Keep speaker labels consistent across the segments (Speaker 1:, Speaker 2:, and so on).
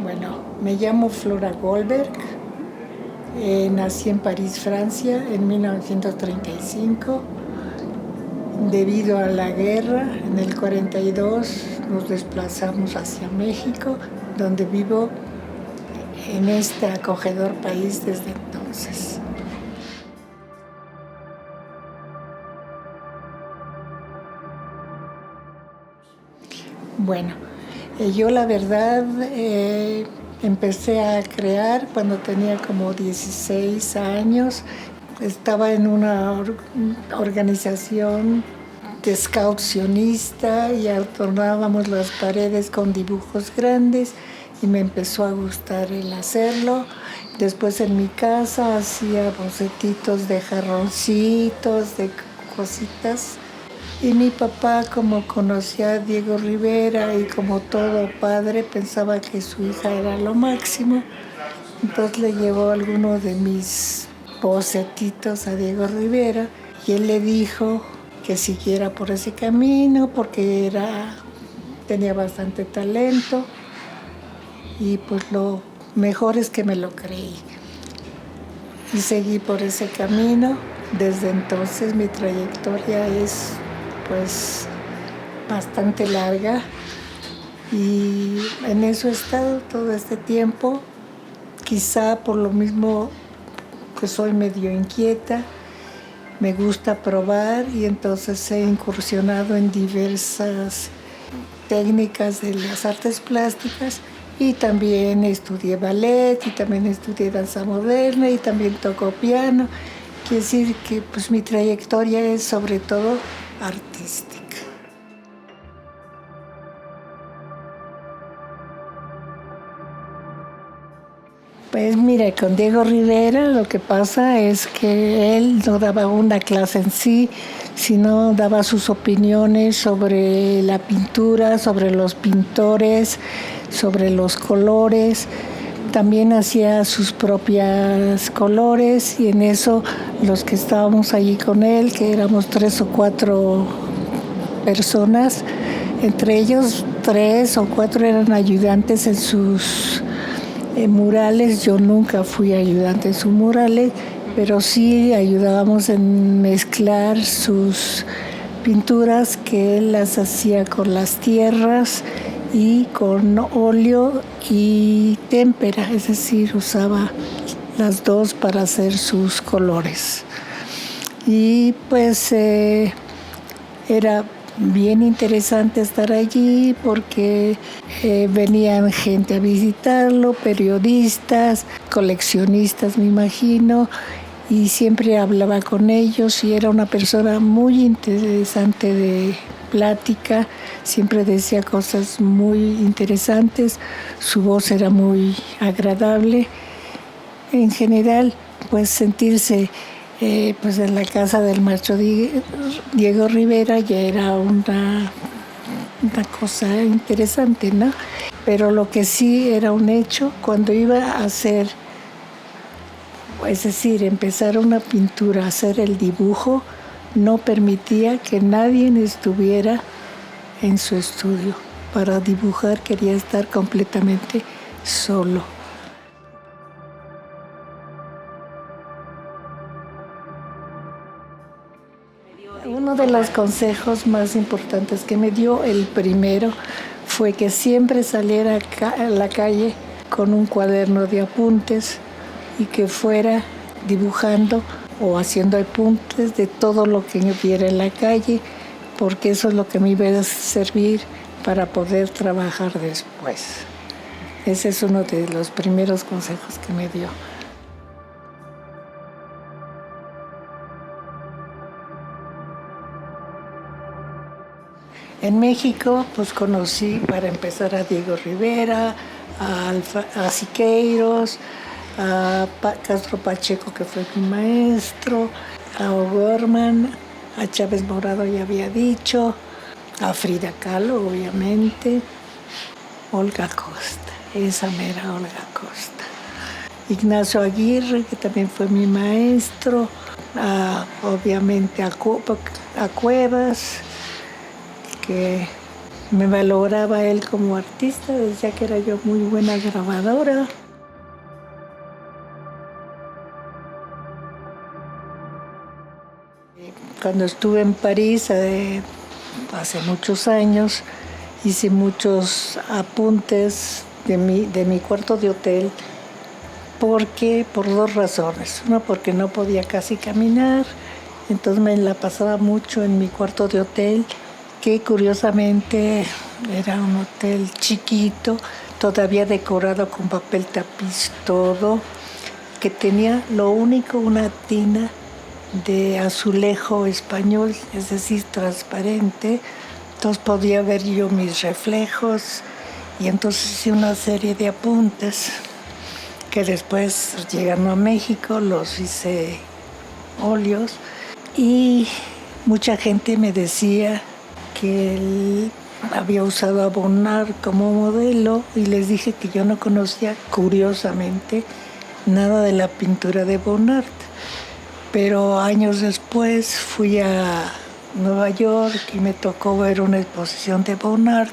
Speaker 1: Bueno, me llamo Flora Goldberg, nací en París, Francia, en 1935. Debido a la guerra, en el 42 nos desplazamos hacia México, donde vivo en este acogedor país desde entonces. Bueno, yo la verdad empecé a crear cuando tenía como 16 años. Estaba en una organización de scout sionista y adornábamos las paredes con dibujos grandes y me empezó a gustar el hacerlo. Después en mi casa hacía bocetitos de jarroncitos, de cositas. Y mi papá, como conocía a Diego Rivera y como todo padre, pensaba que su hija era lo máximo. Entonces le llevó alguno de mis bocetitos a Diego Rivera y él le dijo que siguiera por ese camino porque tenía bastante talento y pues lo mejor es que me lo creí. Y seguí por ese camino. Desde entonces mi trayectoria es pues bastante larga y en eso he estado todo este tiempo, quizá por lo mismo que soy medio inquieta, me gusta probar y entonces he incursionado en diversas técnicas de las artes plásticas y también estudié ballet y también estudié danza moderna y también toco piano. Quiere decir que pues mi trayectoria es sobre todo artística. Pues mire, con Diego Rivera lo que pasa es que él no daba una clase en sí, sino daba sus opiniones sobre la pintura, sobre los pintores, sobre los colores. También hacía sus propios colores y en eso los que estábamos allí con él, que éramos 3 o 4 personas, entre ellos 3 o 4 eran ayudantes en sus murales. Yo nunca fui ayudante en sus murales, pero sí ayudábamos en mezclar sus pinturas que él las hacía con las tierras y con óleo y témpera, es decir, usaba las dos para hacer sus colores. Y pues era bien interesante estar allí porque venían gente a visitarlo, periodistas, coleccionistas me imagino, y siempre hablaba con ellos y era una persona muy interesante de plática, siempre decía cosas muy interesantes, su voz era muy agradable. En general, pues sentirse pues en la casa del maestro Diego Rivera ya era una cosa interesante, ¿no? Pero lo que sí era un hecho, cuando iba a hacer, es decir, empezar una pintura, hacer el dibujo, no permitía que nadie estuviera en su estudio. Para dibujar quería estar completamente solo. Uno de los consejos más importantes que me dio, el primero, fue que siempre saliera a la calle con un cuaderno de apuntes y que fuera dibujando o haciendo apuntes de todo lo que viera en la calle, porque eso es lo que me iba a servir para poder trabajar después. Ese es uno de los primeros consejos que me dio. En México, pues conocí para empezar a Diego Rivera, a Siqueiros, a Castro Pacheco, que fue mi maestro, a O'Gorman, a Chávez Morado ya había dicho, a Frida Kahlo, obviamente, Olga Costa, esa mera Olga Costa. Ignacio Aguirre, que también fue mi maestro, obviamente a Cuevas, que Me valoraba él como artista, decía que era yo muy buena grabadora. Cuando estuve en París hace muchos años, hice muchos apuntes de mi cuarto de hotel, por dos razones. Una, porque no podía casi caminar, entonces me la pasaba mucho en mi cuarto de hotel, que curiosamente era un hotel chiquito, todavía decorado con papel tapiz todo, que tenía lo único una tina de azulejo español, es decir, transparente. Entonces podía ver yo mis reflejos y entonces hice una serie de apuntes que después, llegando a México, los hice óleos y mucha gente me decía que él había usado a Bonnard como modelo y les dije que yo no conocía, curiosamente, nada de la pintura de Bonnard. Pero años después fui a Nueva York y me tocó ver una exposición de Bonnard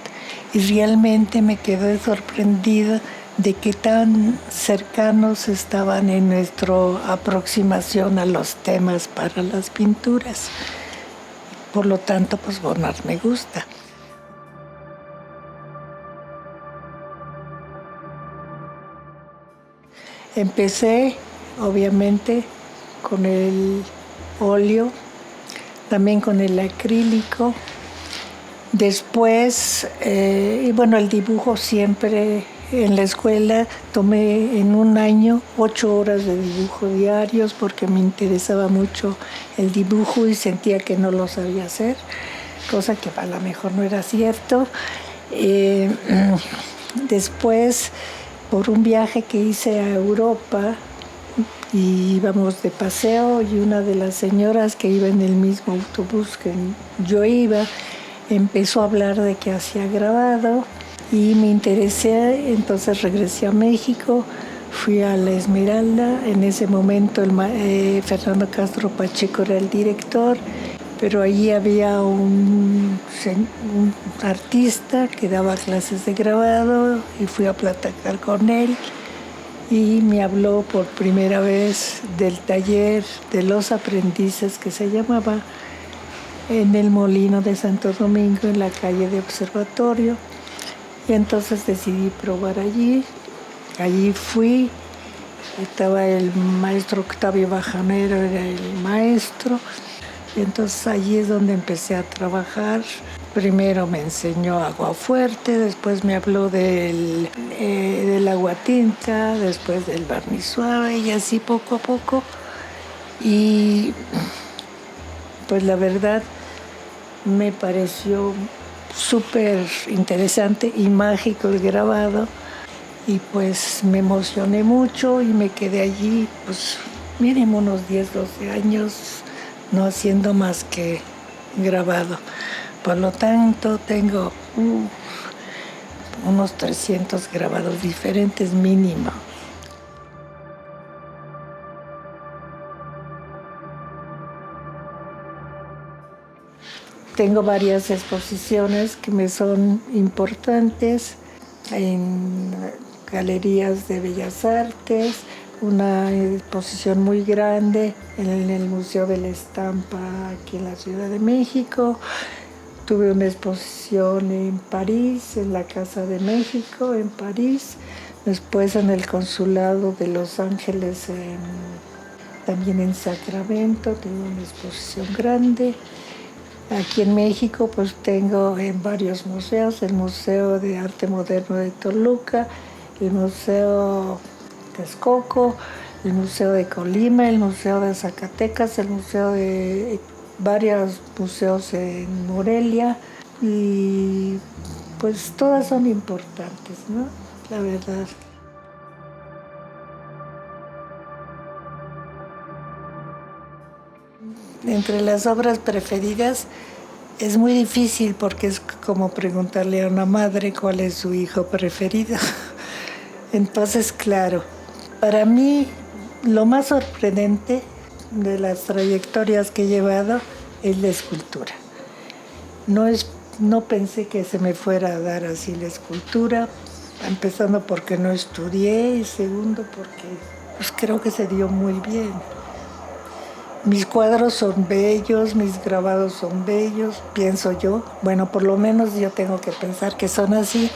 Speaker 1: y realmente me quedé sorprendida de qué tan cercanos estaban en nuestra aproximación a los temas para las pinturas. Por lo tanto, pues Bonnard me gusta. Empecé, obviamente, con el óleo, también con el acrílico. Después, y bueno, el dibujo siempre en la escuela tomé en un año 8 horas de dibujo diarios porque me interesaba mucho el dibujo y sentía que no lo sabía hacer, cosa que a lo mejor no era cierto. Después, por un viaje que hice a Europa, y íbamos de paseo y una de las señoras que iba en el mismo autobús que yo iba empezó a hablar de que hacía grabado y me interesé, entonces regresé a México, fui a La Esmeralda, en ese momento Fernando Castro Pacheco era el director, pero allí había un artista que daba clases de grabado y fui a platicar con él. Y me habló por primera vez del taller de los aprendices que se llamaba en el Molino de Santo Domingo, en la calle de Observatorio. Y entonces decidí probar allí. Allí fui, estaba el maestro Octavio Bajanero, era el maestro. Y entonces allí es donde empecé a trabajar. Primero me enseñó agua fuerte, después me habló del agua tinta, después del barniz suave y así poco a poco. Y pues la verdad me pareció súper interesante y mágico el grabado y pues me emocioné mucho y me quedé allí, pues mínimo unos 10, 12 años no haciendo más que grabado. Por lo tanto, tengo unos 300 grabados diferentes mínimo. Tengo varias exposiciones que me son importantes en galerías de Bellas Artes, una exposición muy grande en el Museo de la Estampa aquí en la Ciudad de México. Tuve una exposición en París, en la Casa de México, en París. Después en el Consulado de Los Ángeles, también en Sacramento, tengo una exposición grande. Aquí en México pues tengo en varios museos, el Museo de Arte Moderno de Toluca, el Museo Texcoco, el Museo de Colima, el Museo de Zacatecas, el Museo de varios museos en Morelia y pues todas son importantes, ¿no? La verdad. Entre las obras preferidas es muy difícil porque es como preguntarle a una madre cuál es su hijo preferido. Entonces, claro, para mí lo más sorprendente de las trayectorias que he llevado es la escultura. No es no pensé que se me fuera a dar así la escultura, empezando porque no estudié y segundo porque pues, creo que se dio muy bien. Mis cuadros son bellos, mis grabados son bellos, pienso yo. Bueno, por lo menos yo tengo que pensar que son así,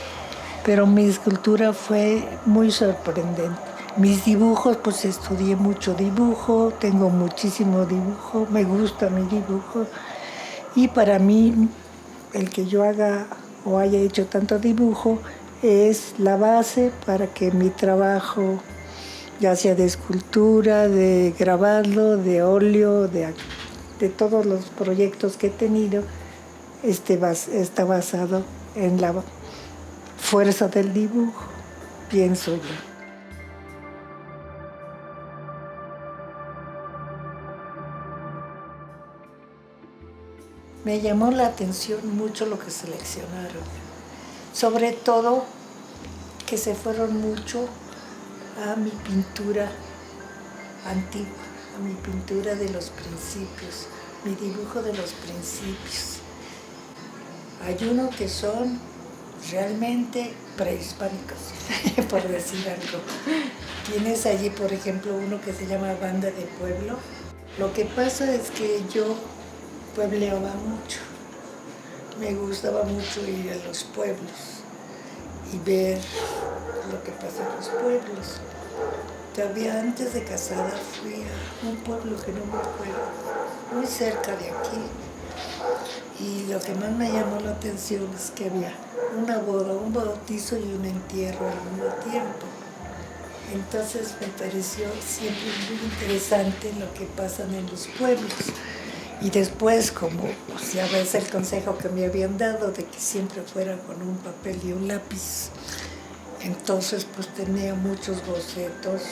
Speaker 1: pero mi escultura fue muy sorprendente. Mis dibujos, pues estudié mucho dibujo, tengo muchísimo dibujo, me gusta mi dibujo. Y para mí, el que yo haga o haya hecho tanto dibujo es la base para que mi trabajo, ya sea de escultura, de grabado, de óleo, de todos los proyectos que he tenido, está basado en la fuerza del dibujo, pienso yo. Me llamó la atención mucho lo que seleccionaron, sobre todo que se fueron mucho a mi pintura antigua, a mi pintura de los principios, mi dibujo de los principios. Hay unos que son realmente prehispánicos, por decir algo. Tienes allí, por ejemplo, uno que se llama Banda de Pueblo. Lo que pasa es que yo puebleaba mucho. Me gustaba mucho ir a los pueblos y ver lo que pasa en los pueblos. Todavía antes de casada fui a un pueblo que no me acuerdo, muy cerca de aquí. Y lo que más me llamó la atención es que había una boda, un bautizo y un entierro al mismo tiempo. Entonces me pareció siempre muy interesante lo que pasa en los pueblos. Y después, como pues, ya ves el consejo que me habían dado de que siempre fuera con un papel y un lápiz, entonces pues tenía muchos bocetos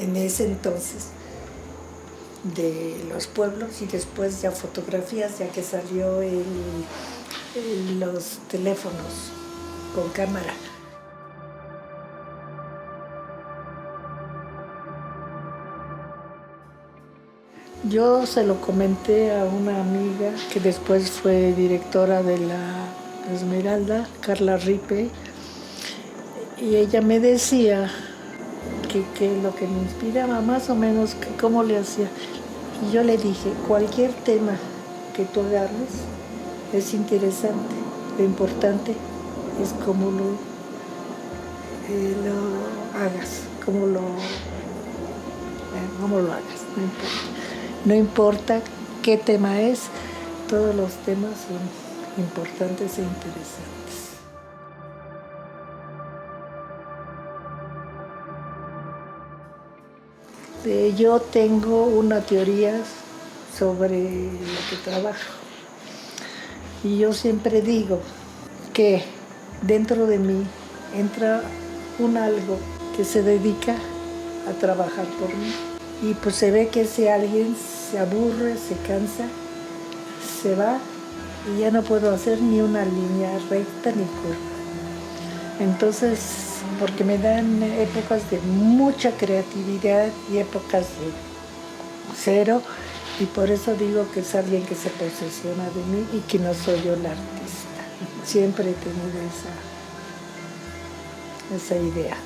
Speaker 1: en ese entonces de los pueblos y después ya fotografías, ya que salió los teléfonos con cámara. Yo se lo comenté a una amiga que después fue directora de la Esmeralda, Carla Ripe, y ella me decía que lo que me inspiraba más o menos, que cómo le hacía. Y yo le dije, cualquier tema que tú agarres es interesante, lo importante es cómo lo hagas, cómo lo hagas, no importa. No importa qué tema es, todos los temas son importantes e interesantes. Yo tengo una teoría sobre lo que trabajo y yo siempre digo que dentro de mí entra un algo que se dedica a trabajar por mí. Y pues se ve que si alguien se aburre, se cansa, se va y ya no puedo hacer ni una línea recta ni curva. Entonces, porque me dan épocas de mucha creatividad y épocas de cero, y por eso digo que es alguien que se posesiona de mí y que no soy yo la artista. Siempre he tenido esa idea.